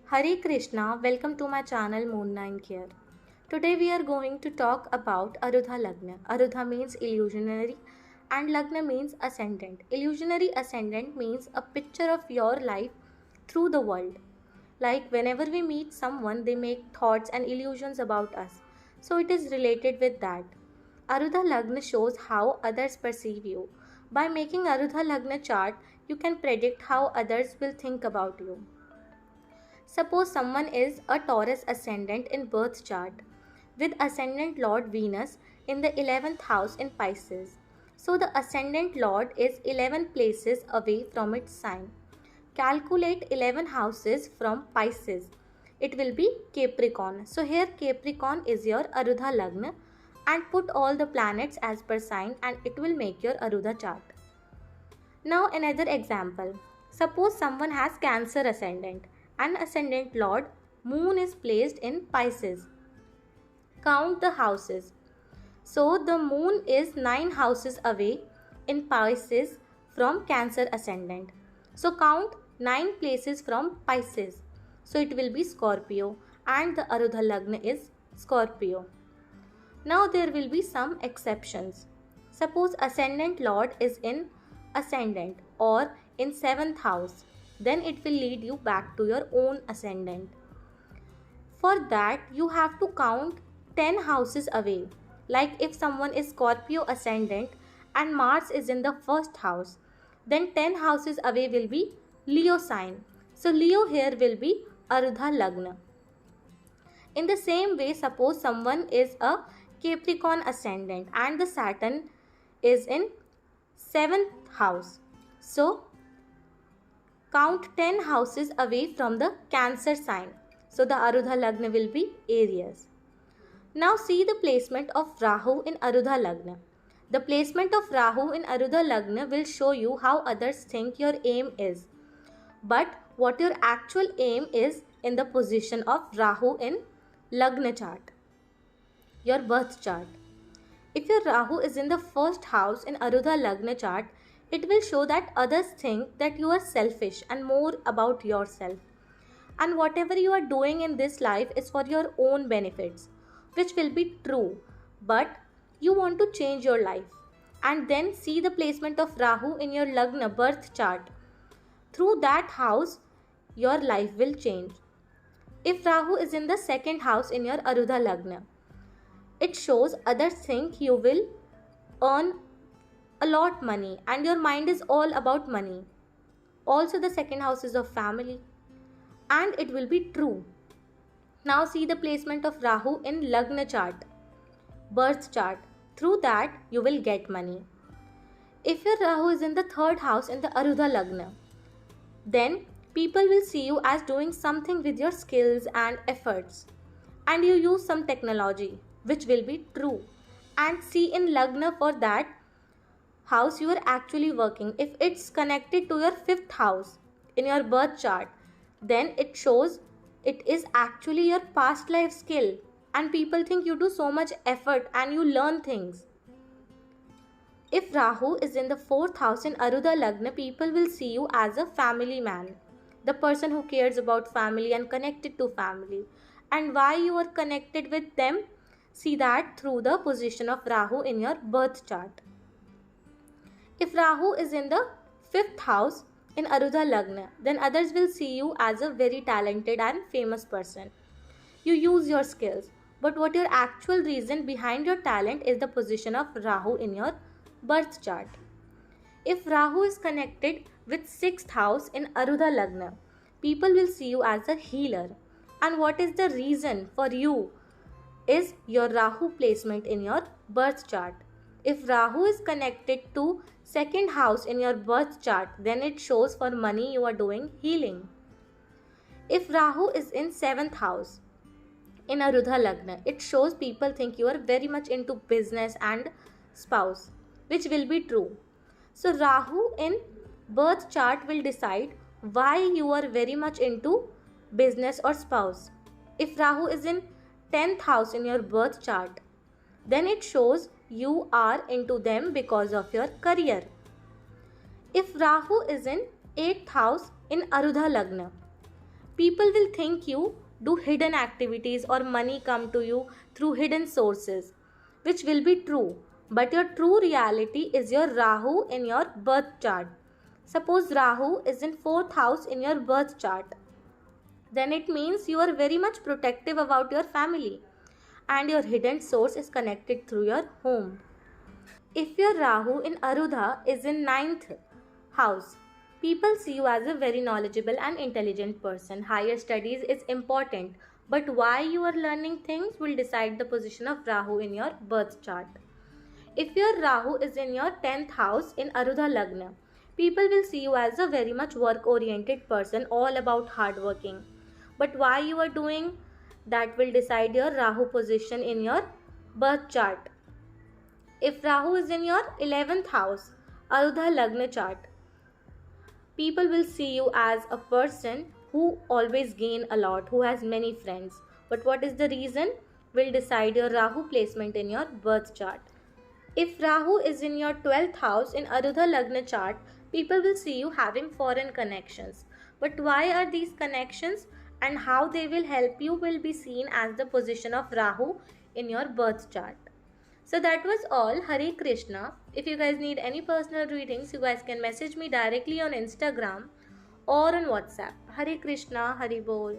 Hare Krishna, welcome to my channel Moon9 Care. Today we are going to talk about Arudha Lagna. Arudha means illusionary and Lagna means ascendant. Illusionary ascendant means a picture of your life through the world. Like whenever we meet someone, they make thoughts and illusions about us. So it is related with that. Arudha Lagna shows how others perceive you. By making Arudha Lagna chart, you can predict how others will think about you. Suppose someone is a Taurus ascendant in birth chart with ascendant Lord Venus in the 11th house in Pisces. So the ascendant Lord is 11 places away from its sign. Calculate 11 houses from Pisces. It will be Capricorn. So here Capricorn is your Arudha Lagna and put all the planets as per sign and it will make your Arudha chart. Now another example. Suppose someone has Cancer ascendant and ascendant Lord Moon is placed in Pisces. Count the houses. So the Moon is 9 houses away in Pisces from Cancer ascendant. So count 9 places from Pisces. So it will be Scorpio and the Arudha Lagna is Scorpio. Now there will be some exceptions. Suppose ascendant Lord is in ascendant or in 7th house. Then it will lead you back to your own ascendant. For that, you have to count 10 houses away. Like if someone is Scorpio ascendant and Mars is in the first house, then 10 houses away will be Leo sign. So Leo here will be Arudha Lagna. In the same way, suppose someone is a Capricorn ascendant and the Saturn is in 7th house. So count 10 houses away from the Cancer sign. So the Arudha Lagna will be Aries. Now see the placement of Rahu in Arudha Lagna. The placement of Rahu in Arudha Lagna will show you how others think your aim is. But what your actual aim is in the position of Rahu in Lagna chart, your birth chart. If your Rahu is in the first house in Arudha Lagna chart, it will show that others think that you are selfish and more about yourself. And whatever you are doing in this life is for your own benefits, which will be true. But you want to change your life. And then see the placement of Rahu in your Lagna birth chart. Through that house, your life will change. If Rahu is in the second house in your Arudha Lagna, it shows others think you will earn a lot money and your mind is all about money. Also the second house is of family and it will be true. Now see the placement of Rahu in Lagna chart, birth chart. Through that you will get money. If your Rahu is in the third house in the Arudha Lagna, then people will see you as doing something with your skills and efforts and you use some technology, which will be true. And see in Lagna for that house you are actually working. If it's connected to your 5th house in your birth chart, then it shows it is actually your past life skill and people think you do so much effort and you learn things. If Rahu is in the 4th house in Arudha Lagna, people will see you as a family man, the person who cares about family and connected to family. And why you are connected with them? See that through the position of Rahu in your birth chart. If Rahu is in the 5th house in Arudha Lagna, then others will see you as a very talented and famous person. You use your skills, but what your actual reason behind your talent is the position of Rahu in your birth chart. If Rahu is connected with 6th house in Arudha Lagna, people will see you as a healer. And what is the reason for you is your Rahu placement in your birth chart. If Rahu is connected to 2nd house in your birth chart, then it shows for money you are doing healing. If Rahu is in 7th house in Arudha Lagna, it shows people think you are very much into business and spouse, which will be true. So Rahu in birth chart will decide why you are very much into business or spouse. If Rahu is in 10th house in your birth chart, then it shows you are into them because of your career. If Rahu is in 8th house in Arudha Lagna, People will think you do hidden activities or money come to you through hidden sources, which will be true. But your true reality is your Rahu in your birth chart. Suppose Rahu is in 4th house in your birth chart, then it means you are very much protective about your family and your hidden source is connected through your home. If your Rahu in Arudha is in 9th house, people see you as a very knowledgeable and intelligent person. Higher studies is important, but why you are learning things will decide the position of Rahu in your birth chart. If your Rahu is in your 10th house in Arudha Lagna, people will see you as a very much work oriented person, all about hard working. But why you are doing that will decide your Rahu position in your birth chart. If Rahu is in your 11th house, Arudha Lagna chart, people will see you as a person who always gain a lot, who has many friends. But what is the reason will decide your Rahu placement in your birth chart. If Rahu is in your 12th house in Arudha Lagna chart, people will see you having foreign connections. But why are these connections and how they will help you will be seen as the position of Rahu in your birth chart. So that was all. Hare Krishna. If you guys need any personal readings, you guys can message me directly on Instagram or on WhatsApp. Hare Krishna, Hare Bol.